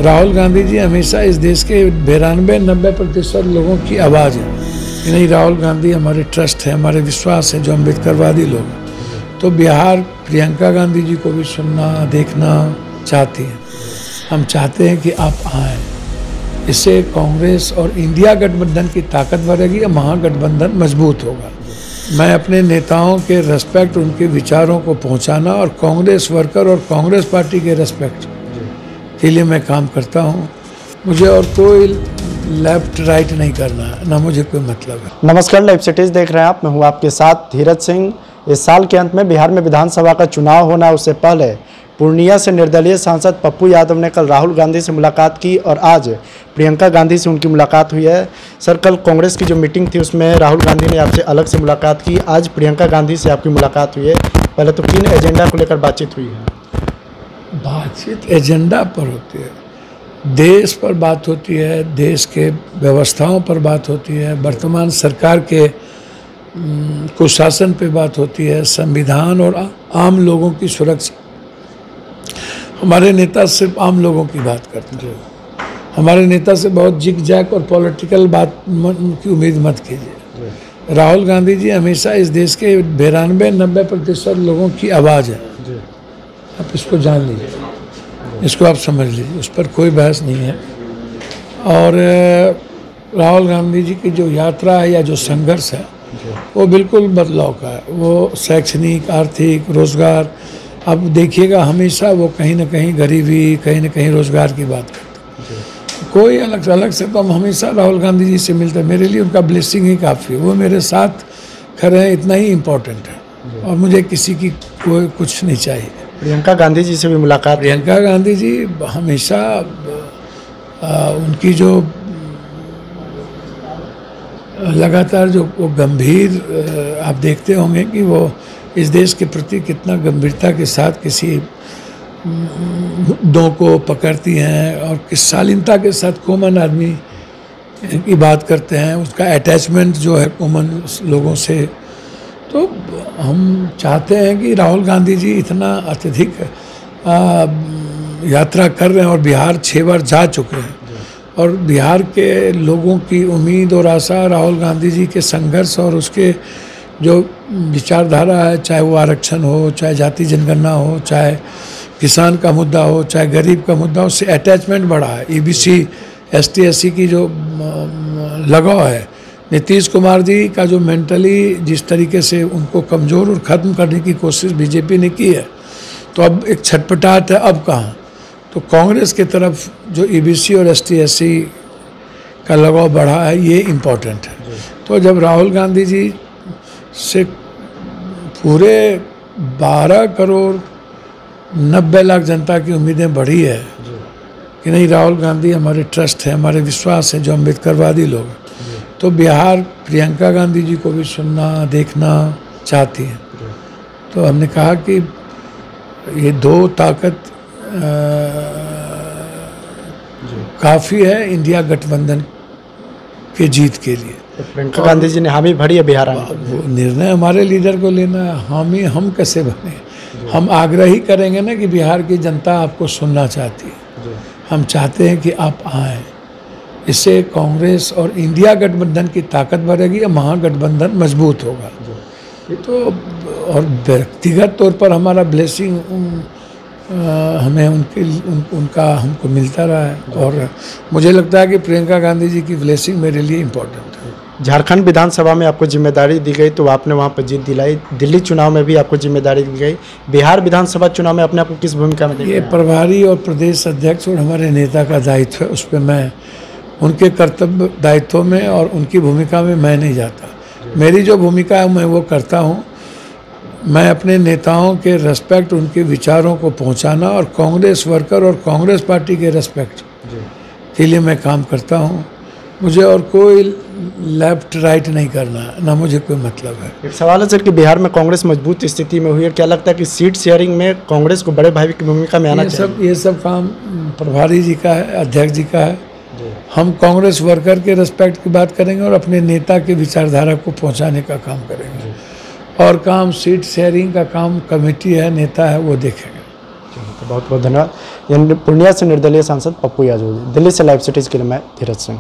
राहुल गांधी जी हमेशा इस देश के 92-90% लोगों की आवाज़ है कि नहीं, राहुल गांधी हमारे ट्रस्ट है, हमारे विश्वास है, जो अम्बेडकरवादी लोग हैं। तो बिहार प्रियंका गांधी जी को भी सुनना देखना चाहती है। हम चाहते हैं कि आप आएँ, इससे कांग्रेस और इंडिया गठबंधन की ताकत बढ़ेगी और महागठबंधन मजबूत होगा। मैं अपने नेताओं के रेस्पेक्ट, उनके विचारों को पहुंचाना और कांग्रेस वर्कर और कांग्रेस पार्टी के रेस्पेक्ट के लिए मैं काम करता हूं। मुझे और कोई लेफ्ट राइट नहीं करना, ना मुझे कोई मतलब है। नमस्कार, लाइव सिटीज देख रहे हैं आप। मैं हूं आपके साथ धीरज सिंह। इस साल के अंत में बिहार में विधानसभा का चुनाव होना, उससे पहले पूर्णिया से निर्दलीय सांसद पप्पू यादव ने कल राहुल गांधी से मुलाकात की और आज प्रियंका गांधी से उनकी मुलाकात हुई है। सर, कल कांग्रेस की जो मीटिंग थी उसमें राहुल गांधी ने आपसे अलग से मुलाकात की, आज प्रियंका गांधी से आपकी मुलाकात हुई है। पहले तो किन एजेंडा को लेकर बातचीत हुई है? बातचीत एजेंडा पर होती है, देश पर बात होती है, देश के व्यवस्थाओं पर बात होती है, वर्तमान सरकार के कुशासन पे बात होती है, संविधान और आम लोगों की सुरक्षा। हमारे नेता सिर्फ आम लोगों की बात करते हैं। हमारे नेता से बहुत जिग जैक और पॉलिटिकल बात की उम्मीद मत कीजिए। राहुल गांधी जी हमेशा इस देश के 92-90% लोगों की आवाज़ है। आप इसको जान लीजिए, इसको आप समझ लीजिए, उस पर कोई बहस नहीं है। और राहुल गांधी जी की जो यात्रा है या जो संघर्ष है वो बिल्कुल बदलाव का है। वो शैक्षणिक, आर्थिक, रोजगार, अब देखिएगा हमेशा वो कहीं ना कहीं गरीबी, कहीं ना कहीं रोजगार की बात करते हैं। कोई अलग से तो हम हमेशा राहुल गांधी जी से मिलते हैं। मेरे लिए उनका ब्लेसिंग ही काफ़ी है। वो मेरे साथ खड़े हैं, इतना ही इम्पोर्टेंट है और मुझे किसी की कोई कुछ नहीं चाहिए। प्रियंका गांधी जी से भी मुलाकात? प्रियंका गांधी जी हमेशा उनकी जो लगातार जो वो गंभीर, आप देखते होंगे कि वो इस देश के प्रति कितना गंभीरता के साथ किसी मुद्दों को पकड़ती हैं और किस शालीनता के साथ कॉमन आदमी की बात करते हैं। उसका अटैचमेंट जो है कॉमन लोगों से। तो हम चाहते हैं कि राहुल गांधी जी इतना अत्यधिक यात्रा कर रहे हैं और बिहार 6 बार जा चुके हैं और बिहार के लोगों की उम्मीद और आशा राहुल गांधी जी के संघर्ष और उसके जो विचारधारा है, चाहे वो आरक्षण हो, चाहे जाति जनगणना हो, चाहे किसान का मुद्दा हो, चाहे गरीब का मुद्दा हो, उससे अटैचमेंट बढ़ा है। ईबीसी, एसटी, एससी की जो लगाव है, नीतीश कुमार जी का जो मेंटली जिस तरीके से उनको कमज़ोर और ख़त्म करने की कोशिश बीजेपी ने की है, तो अब एक छटपटाहट है। अब कहाँ, तो कांग्रेस की तरफ जो ईबीसी और एसटी, एससी का लगाव बढ़ा है, ये इम्पोर्टेंट है। तो जब राहुल गांधी जी से पूरे 12 करोड़ 90 लाख जनता की उम्मीदें बढ़ी है कि नहीं, राहुल गांधी हमारे ट्रस्ट है, हमारे विश्वास है, जो अम्बेडकरवादी लोग हैं। तो बिहार प्रियंका गांधी जी को भी सुनना देखना चाहती है। तो हमने कहा कि ये दो ताकत काफ़ी है इंडिया गठबंधन के जीत के लिए। तो प्रियंका गांधी जी ने हामी भरी है बिहार आने? वो निर्णय हमारे लीडर को लेना है। हामी हम कैसे बने? हम आग्रह ही करेंगे ना कि बिहार की जनता आपको सुनना चाहती है। हम चाहते हैं कि आप आएँ, इससे कांग्रेस और इंडिया गठबंधन की ताकत बढ़ेगी और महागठबंधन मजबूत होगा। तो और व्यक्तिगत तौर पर हमारा ब्लेसिंग हमें उनका हमको मिलता रहा है और मुझे लगता है कि प्रियंका गांधी जी की ब्लेसिंग मेरे लिए इम्पोर्टेंट है। झारखंड विधानसभा में आपको जिम्मेदारी दी गई तो आपने वहाँ पर जीत दिलाई, दिल्ली चुनाव में भी आपको जिम्मेदारी दी गई, बिहार विधानसभा चुनाव में अपने आपको किस भूमिका में देखा? ये प्रभारी और प्रदेश अध्यक्ष और हमारे नेता का दायित्व है, उस पर मैं उनके कर्तव्य दायित्वों में और उनकी भूमिका में मैं नहीं जाता। मेरी जो भूमिका है मैं वो करता हूँ। मैं अपने नेताओं के रेस्पेक्ट, उनके विचारों को पहुँचाना और कांग्रेस वर्कर और कांग्रेस पार्टी के रेस्पेक्ट के लिए मैं काम करता हूँ। मुझे और कोई लेफ्ट राइट नहीं करना, ना मुझे कोई मतलब है। एक सवाल है सर कि बिहार में कांग्रेस मजबूत स्थिति में हुई है, क्या लगता है कि सीट शेयरिंग में कांग्रेस को बड़े भाई की भूमिका में आना चाहिए? ये सब काम प्रभारी जी का है, अध्यक्ष जी का है। हम कांग्रेस वर्कर के रेस्पेक्ट की बात करेंगे और अपने नेता की विचारधारा को पहुंचाने का काम करेंगे और काम सीट शेयरिंग का काम कमेटी है, नेता है, वो देखेंगे। बहुत बहुत धन्यवाद। पूर्णिया से निर्दलीय सांसद पप्पू यादव। दिल्ली से लाइव सिटीज़ के लिए मैं धीरज सिंह।